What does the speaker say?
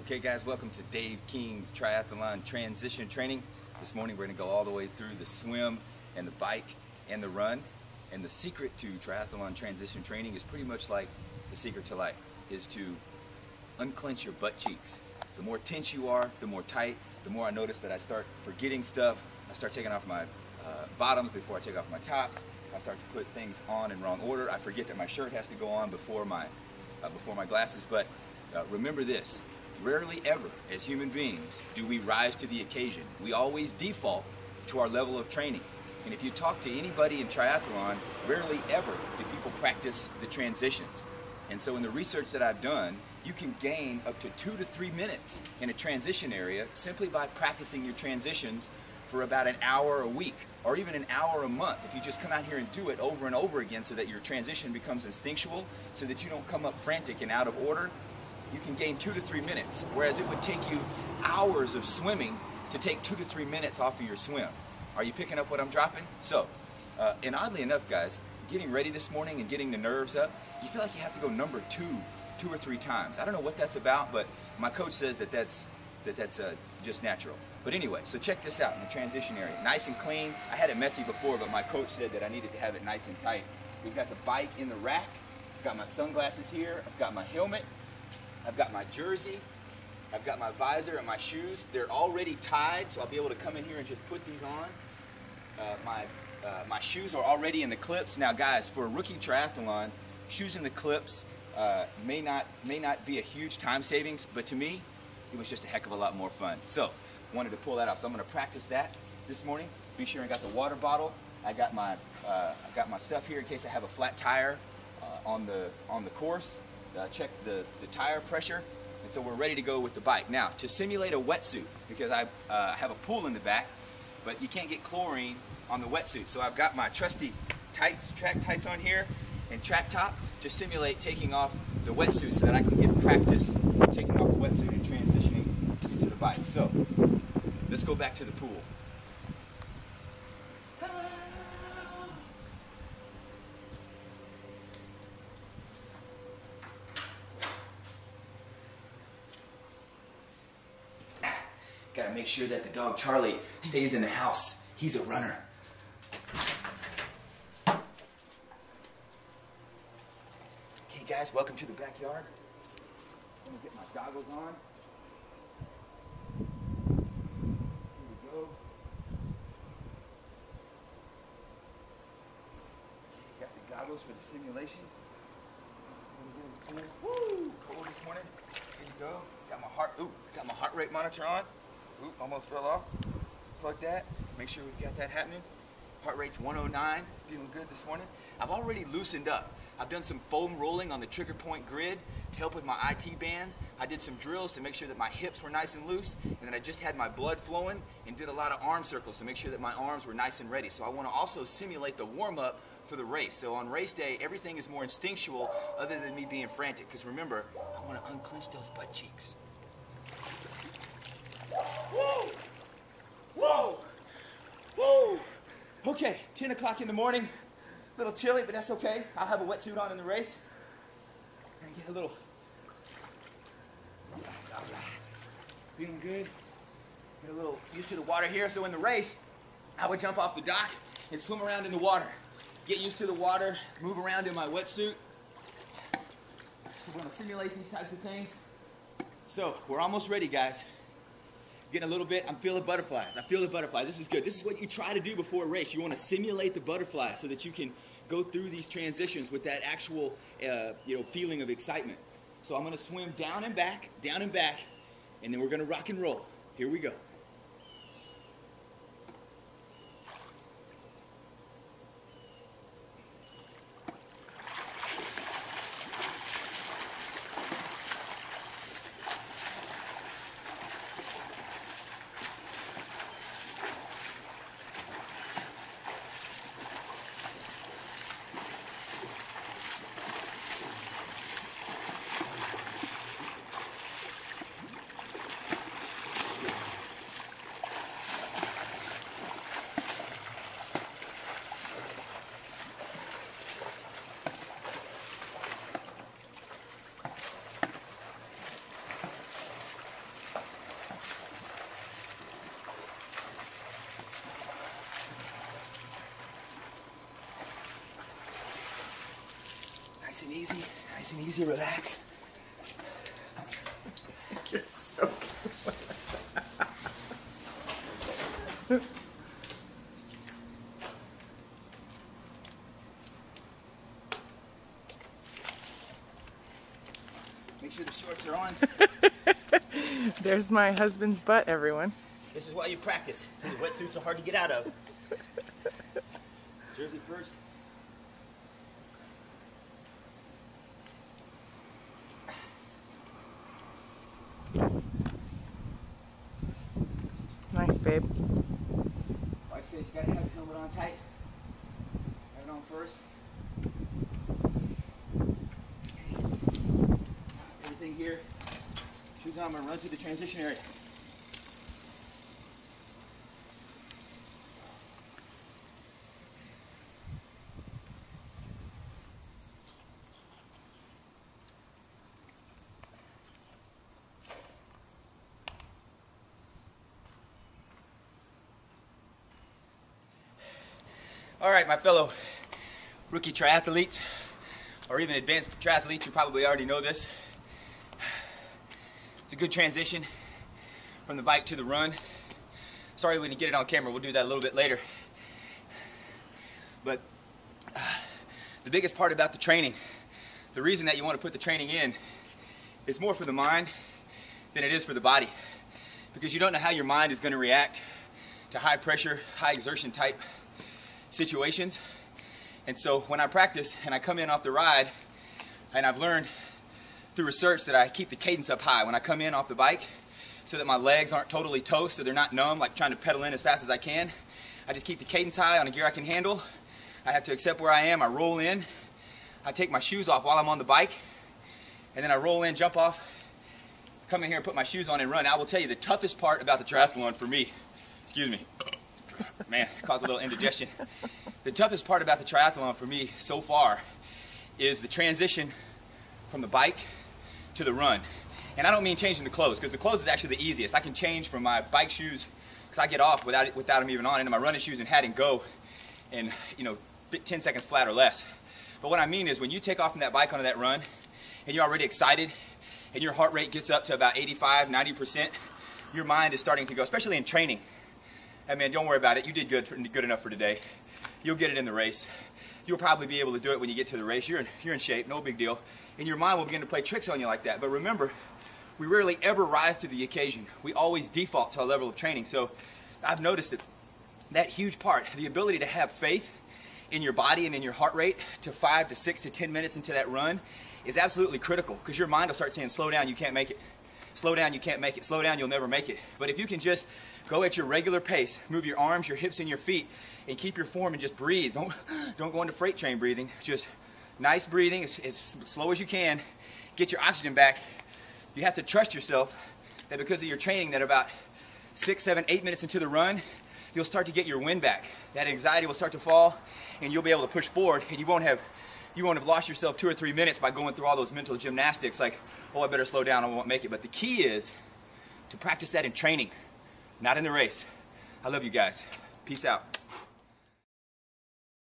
Okay guys, welcome to Dave King's Triathlon Transition Training. This morning we're going to go all the way through the swim and the bike and the run. And the secret to triathlon transition training is pretty much like the secret to life, is to unclench your butt cheeks. The more tense you are, the more tight, the more I notice that I start forgetting stuff. I start taking off my bottoms before I take off my tops. I start to put things on in wrong order. I forget that my shirt has to go on before my glasses. But remember this. Rarely ever, as human beings, do we rise to the occasion. We always default to our level of training. And if you talk to anybody in triathlon, rarely ever do people practice the transitions. And so in the research that I've done, you can gain up to 2 to 3 minutes in a transition area simply by practicing your transitions for about an hour a week, or even an hour a month. If you just come out here and do it over and over again so that your transition becomes instinctual, so that you don't come up frantic and out of order, you can gain 2 to 3 minutes, whereas it would take you hours of swimming to take 2 to 3 minutes off of your swim. Are you picking up what I'm dropping? So, and oddly enough, guys, getting ready this morning and getting the nerves up, you feel like you have to go number 2 or 3 times. I don't know what that's about, but my coach says that's just natural. But anyway, so check this out in the transition area. Nice and clean. I had it messy before, but my coach said that I needed to have it nice and tight. We've got the bike in the rack. I've got my sunglasses here. I've got my helmet. I've got my jersey, I've got my visor and my shoes. They're already tied, so I'll be able to come in here and just put these on. My shoes are already in the clips. Now guys, for a rookie triathlon, shoes in the clips may not be a huge time savings, but to me, it was just a heck of a lot more fun. So, wanted to pull that off. So I'm gonna practice that this morning. Be sure I got the water bottle. I got my stuff here in case I have a flat tire on the course. Check the tire pressure, and so we're ready to go with the bike. Now, to simulate a wetsuit, because I have a pool in the back, but you can't get chlorine on the wetsuit, so I've got my trusty tights, track tights on here, and track top to simulate taking off the wetsuit so that I can get practice taking off the wetsuit and transitioning into the bike. So, let's go back to the pool. Gotta make sure that the dog Charlie stays in the house. He's a runner. Okay guys, welcome to the backyard. Let me get my goggles on. Here we go. Okay, got the goggles for the simulation. Woo! Cold this morning. Here you go. Got my heart rate monitor on. Ooh, almost fell off. Plug that. Make sure we've got that happening. Heart rate's 109. Feeling good this morning. I've already loosened up. I've done some foam rolling on the trigger point grid to help with my IT bands. I did some drills to make sure that my hips were nice and loose. And then I just had my blood flowing and did a lot of arm circles to make sure that my arms were nice and ready. So I want to also simulate the warm-up for the race. So on race day, everything is more instinctual other than me being frantic. Because remember, I want to unclench those butt cheeks. Woo! Whoa! Woo! Okay, 10 o'clock in the morning. A little chilly, but that's okay. I'll have a wetsuit on in the race. And get a little... Feeling good. Get a little used to the water here. So in the race, I would jump off the dock and swim around in the water. Get used to the water, move around in my wetsuit. So we're going to simulate these types of things. So, we're almost ready, guys. Getting a little bit, I'm feeling butterflies. I feel the butterflies. This is good. This is what you try to do before a race. You want to simulate the butterflies so that you can go through these transitions with that actual feeling of excitement. So I'm going to swim down and back, and then we're going to rock and roll. Here we go. Nice and easy, relax. You're so Make sure the shorts are on. There's my husband's butt, everyone. This is why you practice. The wetsuits are hard to get out of. Jersey first. Nice, babe. Wife says you gotta have the helmet on tight. Have it on first. Everything here. Shoes on, I'm gonna run through the transition area. All right, my fellow rookie triathletes, or even advanced triathletes, you probably already know this. It's a good transition from the bike to the run. Sorry we didn't get it on camera, we'll do that a little bit later. But the biggest part about the training, the reason that you want to put the training in, is more for the mind than it is for the body. Because you don't know how your mind is going to react to high pressure, high exertion type situations. And so when I practice and I come in off the ride, and I've learned through research that I keep the cadence up high when I come in off the bike so that my legs aren't totally toast, so they're not numb, like trying to pedal in as fast as I can. I just keep the cadence high on a gear I can handle. I have to accept where I am. I roll in. I take my shoes off while I'm on the bike, and then I roll in, jump off, come in here and put my shoes on and run. I will tell you the toughest part about the triathlon for me, excuse me, man, caused a little indigestion. The toughest part about the triathlon for me so far is the transition from the bike to the run. And I don't mean changing the clothes, because the clothes is actually the easiest. I can change from my bike shoes, because I get off without them even on, into my running shoes and hat and go in 10 seconds flat or less. But what I mean is when you take off from that bike onto that run and you're already excited and your heart rate gets up to about 85, 90%, your mind is starting to go, especially in training. I mean, don't worry about it. You did good enough for today. You'll get it in the race. You'll probably be able to do it when you get to the race. You're in shape, no big deal. And your mind will begin to play tricks on you like that. But remember, we rarely ever rise to the occasion. We always default to a level of training. So I've noticed that huge part, the ability to have faith in your body and in your heart rate to 5 to 6 to 10 minutes into that run is absolutely critical, because your mind will start saying, slow down, you can't make it. Slow down, you can't make it. Slow down, you'll never make it. But if you can just go at your regular pace, move your arms, your hips, and your feet, and keep your form and just breathe. Don't go into freight train breathing. Just nice breathing, as slow as you can. Get your oxygen back. You have to trust yourself that because of your training, that about 6, 7, 8 minutes into the run, you'll start to get your wind back. That anxiety will start to fall, and you'll be able to push forward, and you won't have lost yourself 2 or 3 minutes by going through all those mental gymnastics like, oh, I better slow down, I won't make it. But the key is to practice that in training, not in the race. I love you guys. Peace out.